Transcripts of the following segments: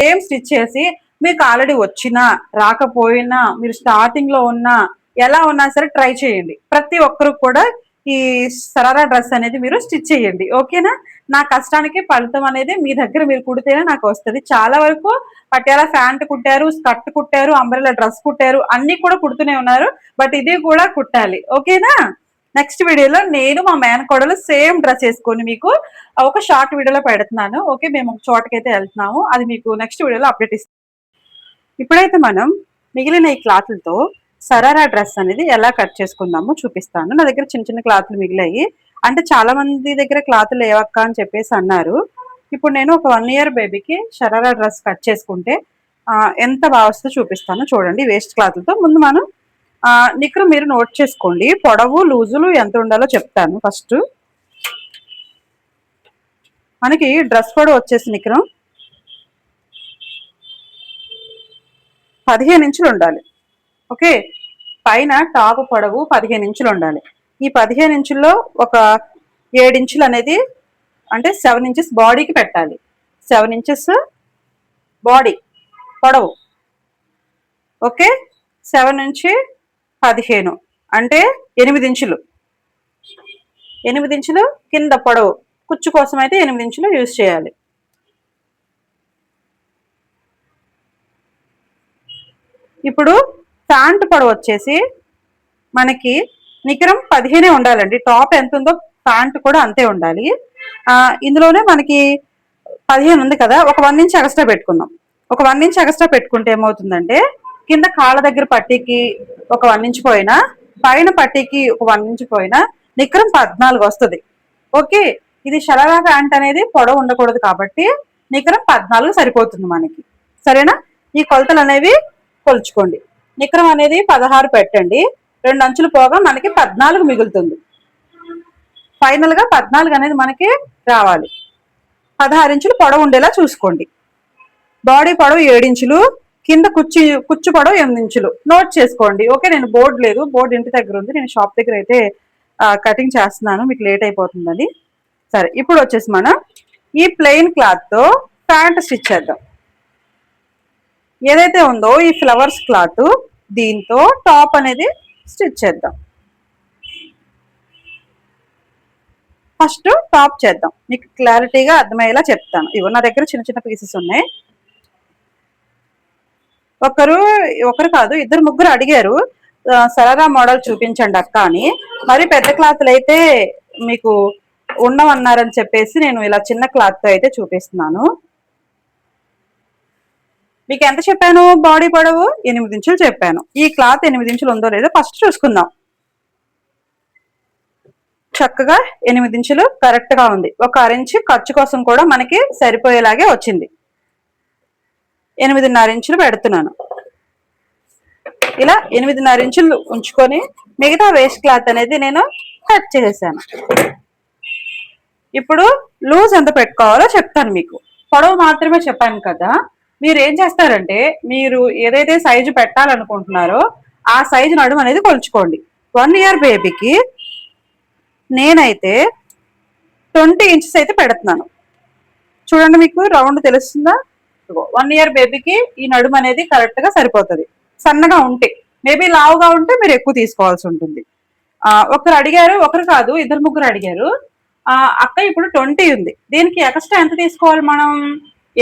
Same stitch చేసి మీకు already వచ్చినా రాకపోయినా మీరు స్టార్టింగ్ లో ఉన్నా ఎలా ఉన్నా సరే ట్రై చేయండి. ప్రతి ఒక్కరు కూడా ఈ సరారా డ్రెస్ అనేది మీరు స్టిచ్ చేయండి. ఓకేనా? నా కష్టానికి ఫలితం అనేది మీ దగ్గర మీరు కుడితేనే నాకు వస్తుంది. చాలా వరకు పటియాలా ప్యాంట్ కుట్టారు, స్కర్ట్ కుట్టారు, అంబ్రెల్లా డ్రెస్ కుట్టారు, అన్ని కూడా కుడుతూనే ఉన్నారు. బట్ ఇది కూడా కుట్టాలి. ఓకేనా? నెక్స్ట్ వీడియోలో నేను మా మేనకోడలు సేమ్ డ్రెస్ వేసుకొని మీకు ఒక షార్ట్ వీడియోలో పెడుతున్నాను. ఓకే, మేము ఒక చోటకైతే వెళ్తున్నాము, అది మీకు నెక్స్ట్ వీడియోలో అప్డేట్ ఇస్తాను. ఇప్పుడైతే మనం మిగిలిన ఈ క్లాత్లతో సరారా డ్రెస్ అనేది ఎలా కట్ చేసుకుందామో చూపిస్తాను. నా దగ్గర చిన్న చిన్న క్లాత్లు మిగిలాయి. అంటే చాలా మంది దగ్గర క్లాత్లు లేవక్క అని చెప్పేసి అన్నారు. ఇప్పుడు నేను ఒక 1 year బేబీకి షరారా డ్రెస్ కట్ చేసుకుంటే ఎంత బాగా వస్తుందో చూపిస్తాను. చూడండి, వేస్ట్ క్లాత్లతో. ముందు మనం నిక్కరు మీరు నోట్ చేసుకోండి. పొడవు లూజులు ఎంత ఉండాలో చెప్తాను. ఫస్ట్ మనకి డ్రెస్ పొడవు వచ్చేసి నిక్కరం 15 ఇంచులు ఉండాలి. ఓకే, పైన టాప్ పొడవు 15 ఇంచులు ఉండాలి. ఈ 15 ఇంచుల్లో ఒక 7 ఇంచులు అనేది అంటే 7 inches బాడీకి పెట్టాలి. 7 inches బాడీ పొడవు. ఓకే, 7 నుంచి 15 అంటే 8 ఇంచులు. 8 ఇంచులు కింద పొడవు. కుచ్చు కోసం అయితే 8 ఇంచులు యూజ్ చేయాలి. ఇప్పుడు ప్యాంట్ పొడవు వచ్చేసి మనకి నికరం 15 ఉండాలండి. టాప్ ఎంత ఉందో ప్యాంట్ కూడా అంతే ఉండాలి. ఇందులోనే మనకి 15 ఉంది కదా, ఒక 1 inch ఎక్స్ట్రా పెట్టుకుందాం. ఒక 1 inch ఎక్స్ట్రా పెట్టుకుంటే ఏమవుతుందంటే కింద కాళ్ళ దగ్గర పట్టీకి ఒక 1 inch పోయినా, పైన పట్టీకి ఒక 1 inch పోయినా నికరం 14 వస్తుంది. ఓకే, ఇది షరారా ప్యాంట్ అనేది పొడవు ఉండకూడదు కాబట్టి నికరం 14 సరిపోతుంది మనకి. సరేనా? ఈ కొలతలు అనేవి కొలుచుకోండి. నికరం అనేది 16 పెట్టండి. 2 అంచులు పోగా మనకి 14 మిగులుతుంది. ఫైనల్ గా 14 అనేది మనకి రావాలి. 16 ఇంచులు పొడవు ఉండేలా చూసుకోండి. బాడీ పొడవు 7 ఇంచులు, కింద కుచ్చు పొడవు 8 ఇంచులు నోట్ చేసుకోండి. ఓకే, నేను బోర్డు లేదు, బోర్డు ఇంటి దగ్గర ఉంది. నేను షాప్ దగ్గర అయితే కటింగ్ చేస్తున్నాను, మీకు లేట్ అయిపోతుందని. సరే, ఇప్పుడు వచ్చేసి మనం ఈ ప్లెయిన్ క్లాత్ తో ప్యాంట్ స్టిచ్ చేద్దాం. ఏదైతే ఉందో ఈ ఫ్లవర్స్ క్లాత్, దీంతో టాప్ అనేది స్టిచ్ చేద్దాం. ఫస్ట్ టాప్ చేద్దాం, మీకు క్లారిటీగా అర్థమయ్యేలా చెప్తాను. ఇవో నా దగ్గర చిన్న చిన్న పీసెస్ ఉన్నాయి. ఒకరు కాదు, 2-3 అడిగారు సరారా మోడల్ చూపించండి అక్క అని. మరి పెద్ద క్లాత్లు అయితే మీకు ఉండవన్నారని చెప్పేసి నేను ఇలా చిన్న క్లాత్ తో అయితే చూపిస్తున్నాను. మీకు ఎంత చెప్పాను? బాడీ పొడవు 8 ఇంచులు చెప్పాను. ఈ క్లాత్ 8 ఇంచులు ఉందో లేదో ఫస్ట్ చూసుకుందాం. చక్కగా 8 ఇంచులు కరెక్ట్ గా ఉంది. ఒక 1/2 ఇంచ్ ఖర్చు కోసం కూడా మనకి సరిపోయేలాగే వచ్చింది. 8.5 ఇంచులు పెడుతున్నాను. ఇలా 8.5 ఇంచులు ఉంచుకొని మిగతా వేస్ట్ క్లాత్ అనేది నేను కట్ చేసేసాను. ఇప్పుడు లూజ్ ఎంత పెట్టుకోవాలో చెప్తాను మీకు. పొడవు మాత్రమే చెప్పాను కదా. మీరు ఏం చేస్తారంటే, మీరు ఏదైతే సైజు పెట్టాలనుకుంటున్నారో ఆ సైజు నడుము అనేది కొలుచుకోండి. 1 year బేబీకి నేనైతే 20 inches అయితే పెడుతున్నాను. చూడండి, మీకు రౌండ్ తెలుస్తుందా? 1 year బేబీకి ఈ నడుము అనేది కరెక్ట్ గా సరిపోతుంది. సన్నగా ఉంటే, మేబీ లావుగా ఉంటే మీరు ఎక్కువ తీసుకోవాల్సి ఉంటుంది. ఒకరు అడిగారు, ఒకరు కాదు 2-3 అడిగారు, అక్క ఇప్పుడు 20 ఉంది, దీనికి ఎక్స్ట్రా ఎంత తీసుకోవాలి మనం?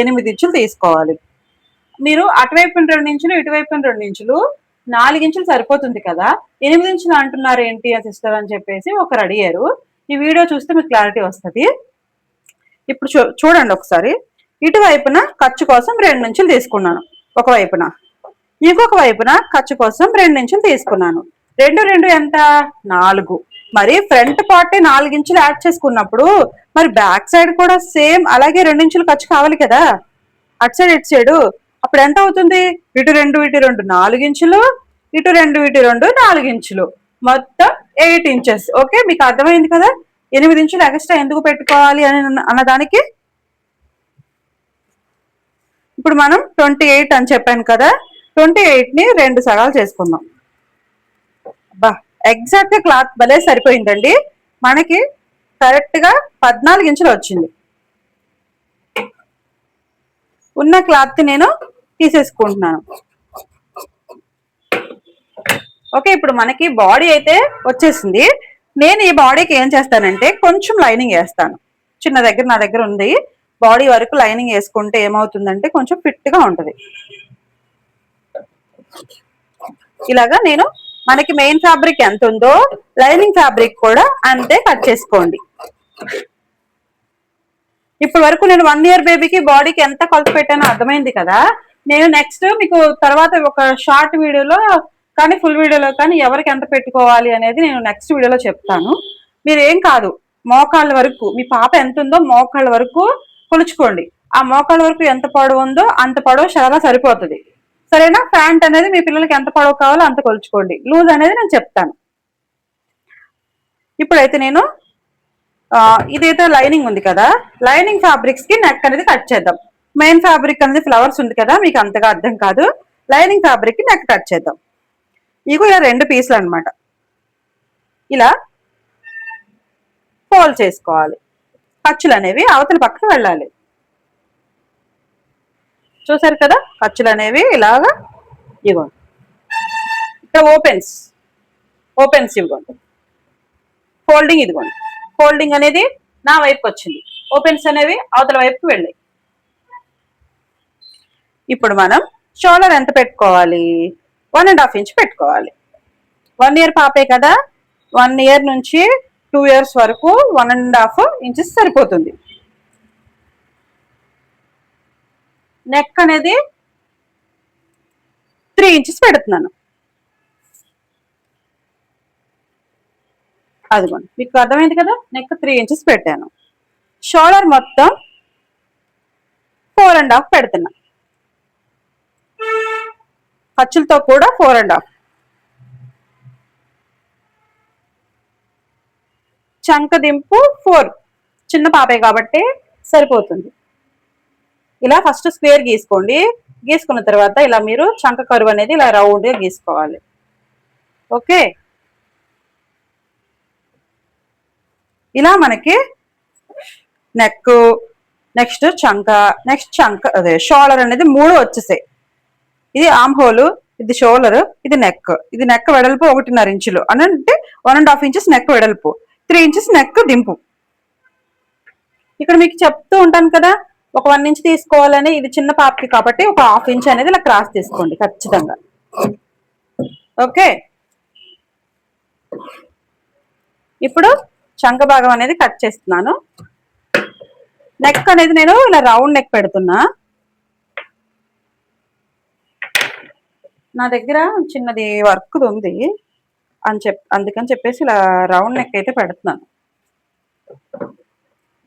8 ఇంచులు తీసుకోవాలి. మీరు అటువైపున 2 ఇంచులు, ఇటువైపున 2 ఇంచులు, 4 ఇంచులు సరిపోతుంది కదా, 8 ఇంచులు అంటున్నారు ఏంటి ఆ సిస్టర్ అని చెప్పేసి ఒకరు అడిగారు. ఈ వీడియో చూస్తే మీకు క్లారిటీ వస్తుంది. ఇప్పుడు చూడండి ఒకసారి. ఇటువైపున ఖర్చు కోసం 2 ఇంచులు తీసుకున్నాను ఒకవైపున, ఇంకొక వైపున ఖర్చు కోసం 2 ఇంచులు తీసుకున్నాను. 2 ఎంత? 4. మరి ఫ్రంట్ పార్ట్ 4 ఇంచులు యాడ్ చేసుకున్నప్పుడు మరి బ్యాక్ సైడ్ కూడా సేమ్ అలాగే 2 ఇంచులు ఖర్చు కావాలి కదా, అటు సైడ్ ఇటు సైడు. అప్పుడు ఎంత అవుతుంది? ఇటు 2 ఇటు 2 4 ఇంచులు, ఇటు 2 ఇటు 2 4 ఇంచులు, మొత్తం 8 inches. ఓకే, మీకు అర్థమైంది కదా 8 ఇంచులు ఎక్స్ట్రా ఎందుకు పెట్టుకోవాలి అని అన్నదానికి. ఇప్పుడు మనం 28 అని చెప్పాను కదా, 28ని 2 సగాలు చేసుకుందాం. బా, ఎగ్జాక్ట్ గా క్లాత్ భలే సరిపోయిందండి. మనకి కరెక్ట్ గా 14 ఇంచులు వచ్చింది. ఉన్న క్లాత్ నేను తీసేసుకుంటున్నాను. ఓకే, ఇప్పుడు మనకి బాడీ అయితే వచ్చేసింది. నేను ఈ బాడీకి ఏం చేస్తానంటే కొంచెం లైనింగ్ వేస్తాను. చిన్న దగ్గర నా దగ్గర ఉంది, బాడీ వరకు లైనింగ్ వేసుకుంటే ఏమవుతుందంటే కొంచెం ఫిట్ గా ఉంటది. ఇలాగా నేను మనకి మెయిన్ ఫ్యాబ్రిక్ ఎంత ఉందో లైనింగ్ ఫ్యాబ్రిక్ కూడా అంతే కట్ చేసుకోండి. ఇప్పటి వరకు నేను 1 ఇయర్ బేబీకి బాడీకి ఎంత కొలత పెట్టానో అర్థమైంది కదా. నేను నెక్స్ట్ మీకు తర్వాత ఒక షార్ట్ వీడియోలో కానీ ఫుల్ వీడియోలో కానీ ఎవరికి ఎంత పెట్టుకోవాలి అనేది నేను నెక్స్ట్ వీడియోలో చెప్తాను. మీరు ఏం కాదు, మోకాళ్ళ వరకు మీ పాప ఎంత ఉందో మోకాళ్ళ వరకు కొలుచుకోండి. ఆ మోకాళ్ళ వరకు ఎంత పొడవు ఉందో అంత పొడవు చాలా సరిపోతుంది. సరేనా? ప్యాంట్ అనేది మీ పిల్లలకి ఎంత పొడవు కావాలో అంత కొలుచుకోండి. లూజ్ అనేది నేను చెప్తాను. ఇప్పుడైతే నేను ఇదైతే లైనింగ్ ఉంది కదా, లైనింగ్ ఫ్యాబ్రిక్స్ కి నెక్ అనేది కట్ చేద్దాం. మెయిన్ ఫ్యాబ్రిక్ అనేది ఫ్లవర్స్ ఉంది కదా, మీకు అంతగా అర్థం కాదు. లైనింగ్ ఫ్యాబ్రిక్ కి నెక్ కట్ చేద్దాం. ఇగో ఇలా 2 పీసులు అనమాట. ఇలా ఫోల్డ్ చేసుకోవాలి. ఖర్చులు అనేవి అవతల పక్కకు వెళ్ళాలి. చూసారు కదా, ఖర్చులు అనేవి ఇలాగా ఇవ్వండి. ఇక్కడ ఓపెన్స్ ఇవ్వండి. ఫోల్డింగ్ ఇదిగోండి. ఫోల్డింగ్ అనేది నా వైపుకి వచ్చింది, ఓపెన్స్ అనేవి అవతల వైపుకి వెళ్ళాయి. ఇప్పుడు మనం షోల్డర్ ఎంత పెట్టుకోవాలి? 1.5 ఇంచ్ పెట్టుకోవాలి. 1 ఇయర్ పాపే కదా, 1 ఇయర్ నుంచి 2 ఇయర్స్ వరకు 1.5 ఇంచెస్ సరిపోతుంది. నెక్ అనేది 3 ఇంచెస్ పెడుతున్నాను. అదిగోండి, మీకు అర్థమైంది కదా, నెక్ 3 ఇంచెస్ పెట్టాను. షోల్డర్ మొత్తం 4.5 పెడుతున్నా. ఖర్చులతో కూడా 4.5. చంక దింపు 4, చిన్న పాపే కాబట్టి సరిపోతుంది. ఇలా ఫస్ట్ స్క్వేర్ గీసుకోండి. గీసుకున్న తర్వాత ఇలా మీరు చంక కరువు అనేది ఇలా రౌండ్గా గీసుకోవాలి. ఓకే, ఇలా మనకి నెక్, నెక్స్ట్ చంక, నెక్స్ట్ చంక అదే షోల్డర్ అనేది 3 వచ్చేసాయి. ఇది ఆమ్ హోల్, ఇది షోల్డర్, ఇది నెక్. ఇది నెక్ వెడల్పు 1.5 ఇంచులు అని అంటే 1.5 ఇంచెస్ నెక్ వెడల్పు, 3 ఇంచెస్ నెక్ దింపు. ఇక్కడ మీకు చెప్తూ ఉంటాను కదా, ఒక 1 ఇంచ్ తీసుకోవాలని. ఇది చిన్న పాపకి కాబట్టి ఒక 1/2 ఇంచ్ అనేది ఇలా క్రాస్ తీసుకోండి ఖచ్చితంగా. ఓకే, ఇప్పుడు చంక భాగం అనేది కట్ చేస్తున్నాను. నెక్ అనేది నేను ఇలా రౌండ్ నెక్ పెడుతున్నా. నా దగ్గర చిన్నది వర్క్ ఉంది అందుకని చెప్పేసి ఇలా రౌండ్ నెక్ అయితే పెడుతున్నాను.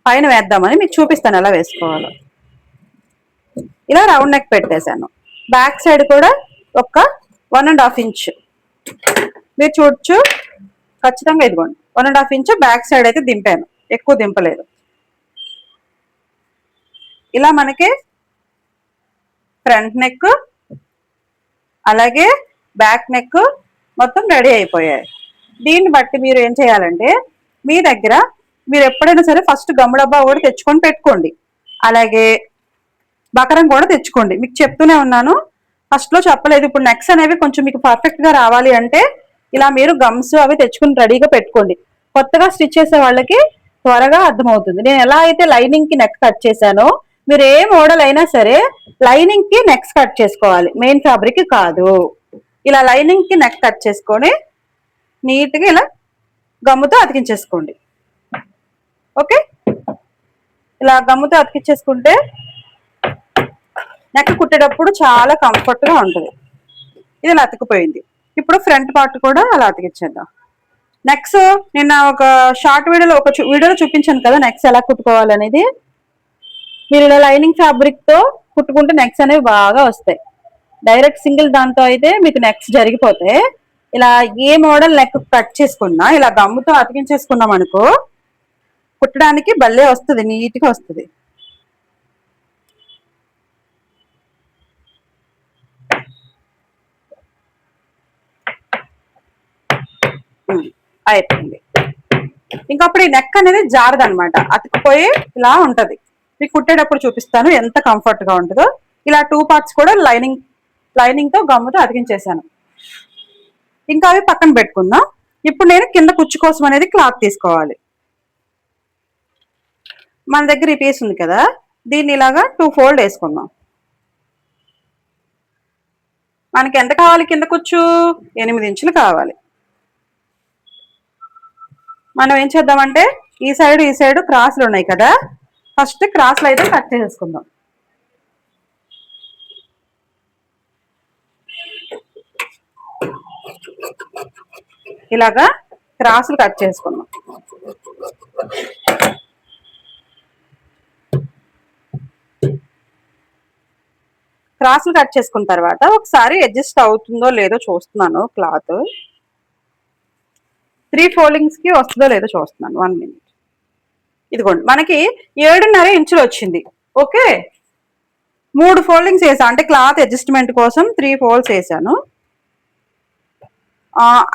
పైన వేద్దామని మీకు చూపిస్తాను ఎలా వేసుకోవాలో. ఇలా రౌండ్ నెక్ పెట్టేశాను. బ్యాక్ సైడ్ కూడా ఒక 1.5 ఇంచ్ మీరు చూడొచ్చు. ఖచ్చితంగా ఇదిగోండి 1.5 ఇంచ్ బ్యాక్ సైడ్ అయితే దింపాను, ఎక్కువ దింపలేదు. ఇలా మనకి ఫ్రంట్ నెక్ అలాగే బ్యాక్ నెక్ మొత్తం రెడీ అయిపోయాయి. దీన్ని బట్టి మీరు ఏం చేయాలంటే మీ దగ్గర మీరు ఎప్పుడైనా సరే ఫస్ట్ గమ్ము డబ్బా కూడా తెచ్చుకొని పెట్టుకోండి. అలాగే బకరం కూడా తెచ్చుకోండి. మీకు చెప్తూనే ఉన్నాను, ఫస్ట్ లో చెప్పలేదు. ఇప్పుడు నెక్స్ అనేవి కొంచెం మీకు పర్ఫెక్ట్ గా రావాలి అంటే ఇలా మీరు గమ్స్ అవి తెచ్చుకుని రెడీగా పెట్టుకోండి. కొత్తగా స్టిచ్ చేసే వాళ్ళకి త్వరగా అర్థమవుతుంది. నేను ఎలా అయితే లైనింగ్ కి నెక్ కట్ చేశానో మీరు ఏ మోడల్ అయినా సరే లైనింగ్ కి నెక్స్ కట్ చేసుకోవాలి, మెయిన్ ఫ్యాబ్రిక్ కాదు. ఇలా లైనింగ్ కి నెక్ కట్ చేసుకొని నీట్ గా ఇలా గమ్ముతో అతికించేసుకోండి. ఓకే, ఇలా గమ్ముతో అతికించేసుకుంటే నెక్ కుట్టేటప్పుడు చాలా కంఫర్ట్ గా ఉంటుంది. ఇది ఇలా అతికిపోయింది. ఇప్పుడు ఫ్రంట్ పార్ట్ కూడా అలా అతికించేద్దాం. నెక్స్ నిన్న ఒక షార్ట్ వీడియోలో వీడియోలో చూపించాను కదా నెక్స్ ఎలా కుట్టుకోవాలనేది. మీరు ఇలా లైనింగ్ ఫ్యాబ్రిక్ తో కుట్టుకుంటే నెక్స్ అనేవి బాగా వస్తాయి. డైరెక్ట్ సింగిల్ దాంతో అయితే మీకు నెక్స్ జరిగిపోతాయి. ఇలా ఏ మోడల్ నెక్ కట్ చేసుకున్నా ఇలా గమ్ముతో అతికించేసుకున్నాం అనుకో కుట్టడానికి భలే వస్తుంది, నీట్ గా వస్తుంది. అయిపోయింది. ఇంకప్పుడు ఈ నెక్ అనేది జారదనమాట, అతికిపోయి ఇలా ఉంటది. మీకు కుట్టేటప్పుడు చూపిస్తాను ఎంత కంఫర్ట్ గా ఉంటుందో. ఇలా 2 పార్ట్స్ కూడా లైనింగ్ తో గమ్ముతో అతికించేసాను. ఇంకా అవి పక్కన పెట్టుకుందాం. ఇప్పుడు నేను కింద కుచ్చు కోసం అనేది క్లాత్ తీసుకోవాలి. మన దగ్గర ఈ పీస్ ఉంది కదా, దీన్ని ఇలాగా 2 ఫోల్డ్ వేసుకుందాం. మనకి ఎంత కావాలి కింద కుచ్చు? 8 ఇంచులు కావాలి. మనం ఏం చేద్దామంటే ఈ సైడ్ క్రాస్లు ఉన్నాయి కదా, ఫస్ట్ క్రాస్లు అయితే కట్ చేసేసుకుందాం. ఇలాగా క్రాసులు కట్ చేసుకుందాం. క్రాసులు కట్ చేసుకున్న తర్వాత ఒకసారి అడ్జస్ట్ అవుతుందో లేదో చూస్తున్నాను. క్లాత్ 3 ఫోల్డింగ్స్ కి వస్తుందో లేదో చూస్తున్నాను. 1 మినిట్. ఇదిగోండి, మనకి 7.5 ఇంచులు వచ్చింది. ఓకే, 3 ఫోల్డింగ్స్ వేసా, అంటే క్లాత్ అడ్జస్ట్మెంట్ కోసం 3 ఫోల్డ్స్ వేసాను.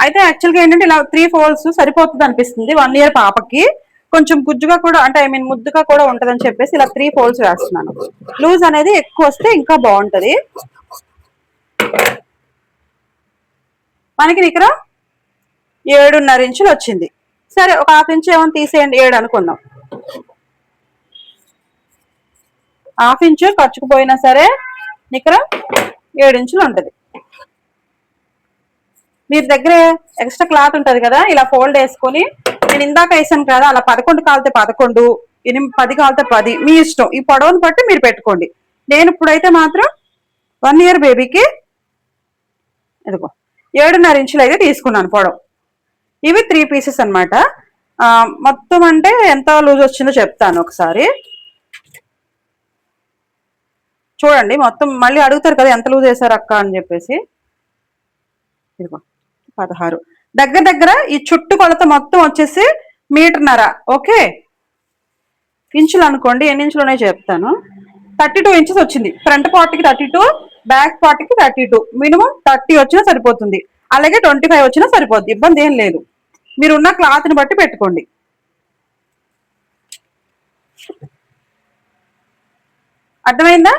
అయితే యాక్చువల్గా ఏంటంటే ఇలా 3 ఫోల్డ్స్ సరిపోతుంది అనిపిస్తుంది 1 ఇయర్ పాపకి. కొంచెం గుజ్జుగా కూడా, అంటే ఐ మీన్ ముద్దుగా కూడా ఉంటదని చెప్పేసి ఇలా 3 ఫోల్డ్స్ వేస్తున్నాను. లూజ్ అనేది ఎక్కువ వస్తే ఇంకా బాగుంటది. మనకి ఇక్కడ 7.5 ఇంచులు వచ్చింది. సరే, ఒక ½ ఇంచు ఏమైనా తీసేయండి, 7 అనుకుందాం. ½ ఇంచు ఖర్చుకుపోయినా సరే ఇక్కడ 7 ఇంచులు ఉంటుంది. మీరు దగ్గర ఎక్స్ట్రా క్లాత్ ఉంటుంది కదా, ఇలా ఫోల్డ్ వేసుకొని, నేను ఇందాక వేసాను కదా, అలా 11 కాలితే 11, 10 కాలితే 10, మీ ఇష్టం. ఈ పొడవును బట్టి మీరు పెట్టుకోండి. నేను ఇప్పుడైతే మాత్రం 1 ఇయర్ బేబీకి ఇదిగో 7.5 ఇంచులు అయితే తీసుకున్నాను పొడవు. ఇవి 3 పీసెస్ అనమాట. మొత్తం అంటే ఎంత లూజ్ వచ్చిందో చెప్తాను ఒకసారి. చూడండి, మొత్తం మళ్ళీ అడుగుతారు కదా ఎంత లూజ్ వేసారు అక్క అని చెప్పేసి. ఇదిగో 16. దగ్గర ఈ చుట్టు కొలత మొత్తం వచ్చేసి 1.5 మీటర్. ఓకే, ఇంచులు అనుకోండి, ఎన్ని ఇంచులు ఉన్నాయో చెప్తాను. 32 ఇంచెస్ వచ్చింది. ఫ్రంట్ పార్ట్కి 32, బ్యాక్ పార్ట్కి 32. మినిమం 30 వచ్చినా సరిపోతుంది, అలాగే 25 వచ్చినా సరిపోద్ది, ఇబ్బంది ఏం లేదు. మీరున్న క్లాత్ని బట్టి పెట్టుకోండి. అర్థమైందా?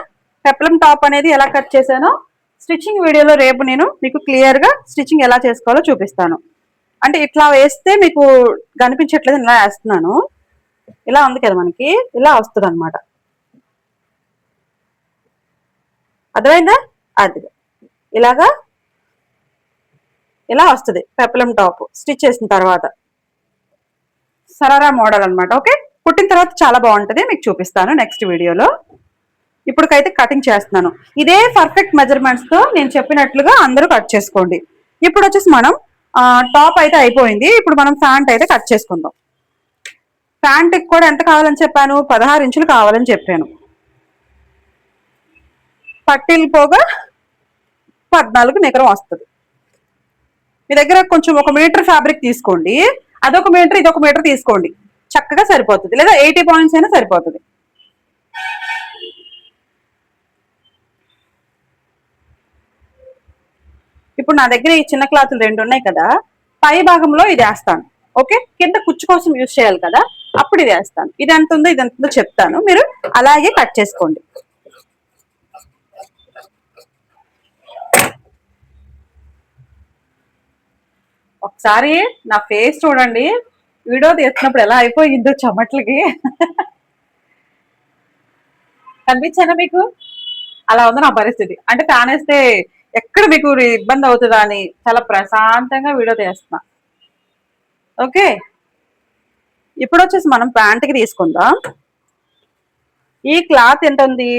పెప్లం టాప్ అనేది ఎలా కట్ చేశానో స్టిచ్చింగ్ వీడియోలో రేపు నేను మీకు క్లియర్ గా స్టిచ్చింగ్ ఎలా చేసుకోవాలో చూపిస్తాను. అంటే ఇట్లా వేస్తే మీకు కనిపించట్లేదు, ఇలా వేస్తున్నాను. ఇలా ఉంది కదా, మనకి ఇలా వస్తుంది అనమాట. అర్థమైందా? అది ఇలాగా ఇలా వస్తుంది పెప్లం టాప్ స్టిచ్ చేసిన తర్వాత. సరారా మోడల్ అనమాట. ఓకే, కుట్టిన తర్వాత చాలా బాగుంటుంది, మీకు చూపిస్తాను నెక్స్ట్ వీడియోలో. ఇప్పటికైతే కటింగ్ చేస్తున్నాను. ఇదే పర్ఫెక్ట్ మెజర్మెంట్స్ తో నేను చెప్పినట్లుగా అందరూ కట్ చేసుకోండి. ఇప్పుడు వచ్చేసి మనం టాప్ అయితే అయిపోయింది. ఇప్పుడు మనం ప్యాంట్ అయితే కట్ చేసుకుందాం. ప్యాంట్కి కూడా ఎంత కావాలని చెప్పాను? 16 ఇంచులు కావాలని చెప్పాను. పట్టీలు పోగా 14 నికరం వస్తుంది. మీ దగ్గర కొంచెం 1 మీటర్ ఫ్యాబ్రిక్ తీసుకోండి, అదొక మీటర్ ఇదొక మీటర్ తీసుకోండి, చక్కగా సరిపోతుంది. లేదా 80 పాయింట్స్ అయినా సరిపోతుంది. ఇప్పుడు నా దగ్గర ఈ చిన్న క్లాతులు 2 ఉన్నాయి కదా, పై భాగంలో ఇది వేస్తాను. ఓకే, కింద కుచ్చు కోసం యూజ్ చేయాలి కదా, అప్పుడు ఇది వేస్తాను. ఇది ఎంత ఉందో చెప్తాను, మీరు అలాగే కట్ చేసుకోండి. ఒకసారి నా ఫేస్ చూడండి, వీడియో తీస్తున్నప్పుడు ఎలా అయిపోయిందో చెమట్లకి. కనిపించానా మీకు? అలా ఉంది నా పరిస్థితి. అంటే ఫ్యాన్ వేస్తే ఎక్కడ మీకు ఇబ్బంది అవుతుందా అని చాలా ప్రశాంతంగా వీడియో తీస్తున్నా. ఓకే, ఇప్పుడు వచ్చేసి మనం ప్యాంట్కి తీసుకుందాం. ఈ క్లాత్ ఎంత ఉంది?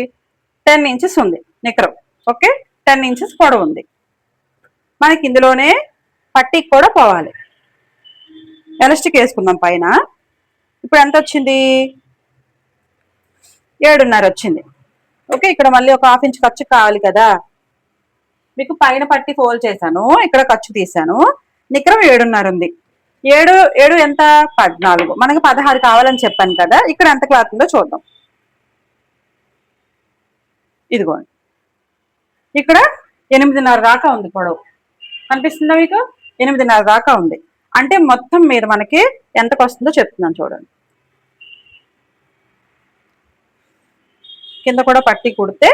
10 ఇంచెస్ ఉంది నికరం. ఓకే, 10 ఇంచెస్ పొడవు ఉంది. మనకి ఇందులోనే పట్టీకి కూడా పోవాలి. ఎలాస్టిక్ వేసుకుందాం పైన. ఇప్పుడు ఎంత వచ్చింది? 7.5 వచ్చింది. ఓకే, ఇక్కడ మళ్ళీ ఒక ½ ఇంచ్ ఖర్చు కావాలి కదా, మీకు పైన పట్టి ఫోల్డ్ చేశాను, ఇక్కడ ఖర్చు తీసాను. నికరం 7.5 ఉంది. 7 ఎంత? 14. మనకి 16 కావాలని చెప్పాను కదా, ఇక్కడ ఎంత క్లాత్ ఉందో చూద్దాం. ఇదిగోండి, ఇక్కడ 8.5 దాకా ఉంది పొడవు. కనిపిస్తుందా మీకు? 8.5 దాకా ఉంది. అంటే మొత్తం మీద మనకి ఎంతకు వస్తుందో చెప్తున్నాను చూడండి. కింద కూడా పట్టి కుడితే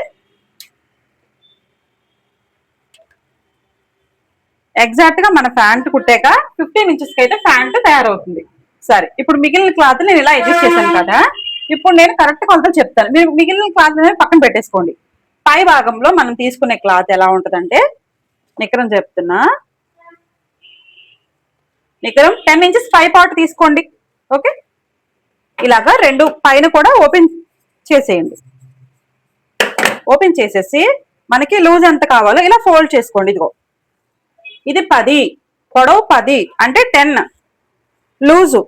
ఎగ్జాక్ట్ గా మన ప్యాంట్ కుట్టాక 15 ఇంచెస్ కి అయితే ప్యాంట్ తయారవుతుంది. సరే, ఇప్పుడు మిగిలిన క్లాత్ నేను ఇలా అడ్జస్ట్ చేశాను కదా, ఇప్పుడు నేను కరెక్ట్ కొలతలు చెప్తాను. మీరు మిగిలిన క్లాత్ అనేది పక్కన పెట్టేసుకోండి. పై భాగంలో మనం తీసుకునే క్లాత్ ఎలా ఉంటదంటే, నికరం చెప్తున్నా, నికరం 10 ఇంచెస్ పై పార్ట్ తీసుకోండి. ఓకే, ఇలాగా రెండు పైన కూడా ఓపెన్ చేసేయండి. ఓపెన్ చేసేసి మనకి లూజ్ ఎంత కావాలో ఇలా ఫోల్డ్ చేసుకోండి. ఇదిగో ఇది 10, పొడవు 10 అంటే 10, లూజు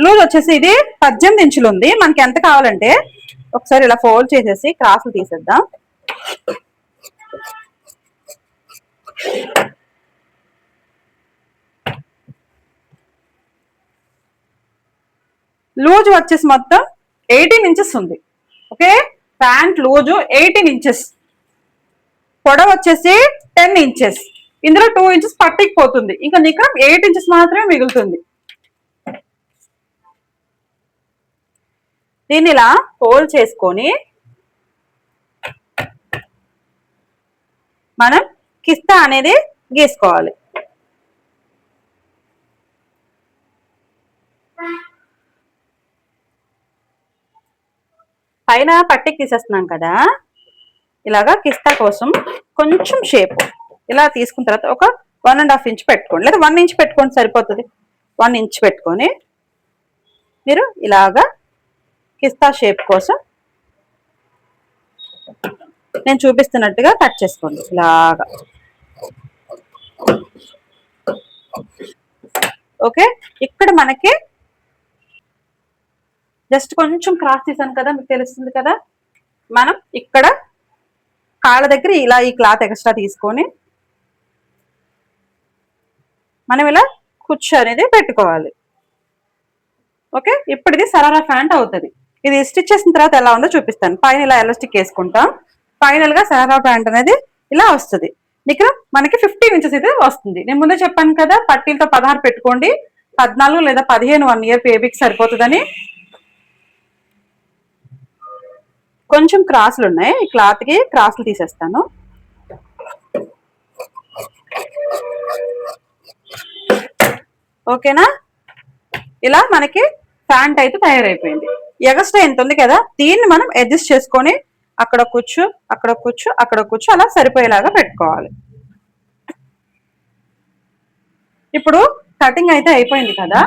లూజ్ వచ్చేసి ఇది 18 ఇంచులు ఉంది. మనకి ఎంత కావాలంటే ఒకసారి ఇలా ఫోల్డ్ చేసేసి క్రాసులు తీసేద్దాం. లూజ్ వచ్చేసి మొత్తం 18 ఇంచెస్ ఉంది. ఓకే, ప్యాంట్ లూజు 18 ఇంచెస్, పొడవు వచ్చేసి 10 ఇంచెస్. ఇందులో 2 ఇంచెస్ పట్టికి పోతుంది. ఇంకా నికరం 8 ఇంచెస్ మాత్రమే మిగులుతుంది. దీన్ని ఇలా ఫోల్డ్ చేసుకొని మనం కిస్తా అనేది గీసుకోవాలి. పైన పట్టికి తీసేస్తున్నాం కదా, ఇలాగా కిస్తా కోసం కొంచెం షేప్ ఇలా తీసుకున్న తర్వాత ఒక 1.5 ఇంచ్ పెట్టుకోండి, లేదా 1 ఇంచ్ పెట్టుకోండి సరిపోతుంది. 1 ఇంచ్ పెట్టుకొని మీరు ఇలాగా కిస్తా షేప్ కోసం నేను చూపిస్తున్నట్టుగా కట్ చేసుకోండి. ఇలాగా ఓకే, ఇక్కడ మనకి జస్ట్ కొంచెం క్రాస్ తీసాను కదా, మీకు తెలుస్తుంది కదా. మనం ఇక్కడ కాళ్ళ దగ్గర ఇలా ఈ క్లాత్ ఎక్స్ట్రా తీసుకొని మనం ఇలా కుచ్చు అనేది పెట్టుకోవాలి. ఓకే, ఇప్పుడు ఇది సరారా ప్యాంట్ అవుతుంది. ఇది స్టిచ్ చేసిన తర్వాత ఎలా ఉందో చూపిస్తాను. పైన ఇలా ఎలాస్టిక్ వేసుకుంటాం. ఫైనల్ గా సరారా ప్యాంట్ అనేది ఇలా వస్తుంది. ఇక్కడ మనకి 15 ఇంచెస్ అయితే వస్తుంది. నేను ముందే చెప్పాను కదా, పట్టీలతో 16 పెట్టుకోండి, 14 లేదా 15 1 ఇయర్ బేబీకి సరిపోతుందని. కొంచెం క్రాసులు ఉన్నాయి, ఈ క్లాత్ కి క్రాసులు తీసేస్తాను. ఓకేనా, ఇలా మనకి ప్యాంట్ అయితే తయారైపోయింది. ఎగస్ట్రా ఎంత ఉంది కదా, దీన్ని మనం అడ్జస్ట్ చేసుకొని అక్కడ కూర్చు అక్కడ కూర్చు అక్కడ కూర్చు అలా సరిపోయేలాగా పెట్టుకోవాలి. ఇప్పుడు కటింగ్ అయితే అయిపోయింది కదా,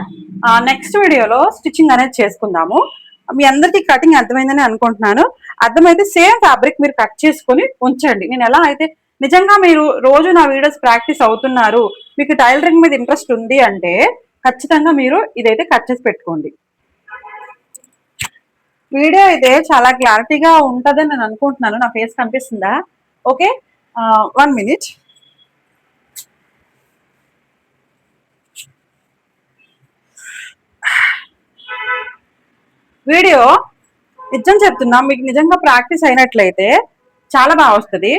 నెక్స్ట్ వీడియోలో స్టిచ్చింగ్ అనేది చేసుకుందాము. మీ అందరికీ కటింగ్ అర్థమైందని అనుకుంటున్నాను. అర్థమైతే సేమ్ ఫ్యాబ్రిక్ మీరు కట్ చేసుకొని ఉంచండి. నేను ఎలా అయితే నిజంగా మీరు రోజు నా వీడియోస్ ప్రాక్టీస్ అవుతున్నారు, మీకు టైలరింగ్ మీద ఇంట్రెస్ట్ ఉంది అంటే ఖచ్చితంగా మీరు ఇదైతే కట్ చేసి పెట్టుకోండి. వీడియో అయితే చాలా క్లారిటీగా ఉంటుందని నేను అనుకుంటున్నాను. నా ఫేస్ కనిపిస్తుందా? Okay, 1 minute. వీడియో నిజం చెప్తున్నా, మీకు నిజంగా ప్రాక్టీస్ అయినట్లయితే చాలా బాగా వస్తుంది.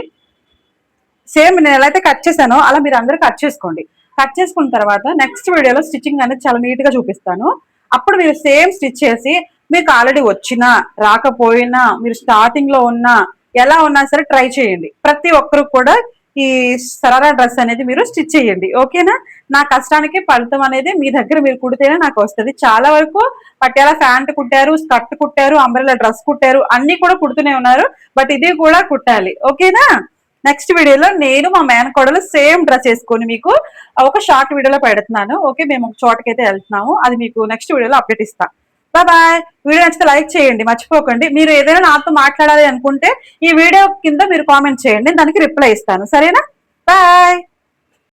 సేమ్ నేను ఎలా అయితే కట్ చేశానో అలా మీరు అందరూ కట్ చేసుకోండి. కట్ చేసుకున్న తర్వాత నెక్స్ట్ వీడియోలో స్టిచ్చింగ్ అనేది చాలా నీట్ గా చూపిస్తాను. అప్పుడు మీరు సేమ్ స్టిచ్ చేసి, మీకు ఆల్రెడీ వచ్చినా రాకపోయినా, మీరు స్టార్టింగ్ లో ఉన్నా ఎలా ఉన్నా సరే ట్రై చేయండి. ప్రతి ఒక్కరు కూడా ఈ సరారా డ్రెస్ అనేది మీరు స్టిచ్ చేయండి. ఓకేనా, నా కష్టానికి ఫలితం అనేది మీ దగ్గర మీరు కుడితేనే నాకు వస్తుంది. చాలా వరకు పట్యాల ప్యాంట్ కుట్టారు, స్కర్ట్ కుట్టారు, అంబ్రెల్లా డ్రెస్ కుట్టారు, అన్ని కూడా కుడుతూనే ఉన్నారు. బట్ ఇది కూడా కుట్టాలి. ఓకేనా, నెక్స్ట్ వీడియోలో నేను మా మేనకోడలు సేమ్ డ్రెస్ వేసుకొని మీకు ఒక షార్ట్ వీడియోలో పెడుతున్నాను. ఓకే, మేము ఒక చోటకైతే వెళ్తున్నాము, అది మీకు నెక్స్ట్ వీడియోలో అప్డేట్ ఇస్తాను. బాయ్. వీడియో నచ్చితే లైక్ చేయండి, మర్చిపోకండి. మీరు ఏదైనా నాతో మాట్లాడాలి అనుకుంటే ఈ వీడియో కింద మీరు కామెంట్ చేయండి, దానికి రిప్లై ఇస్తాను. సరేనా? బాయ్.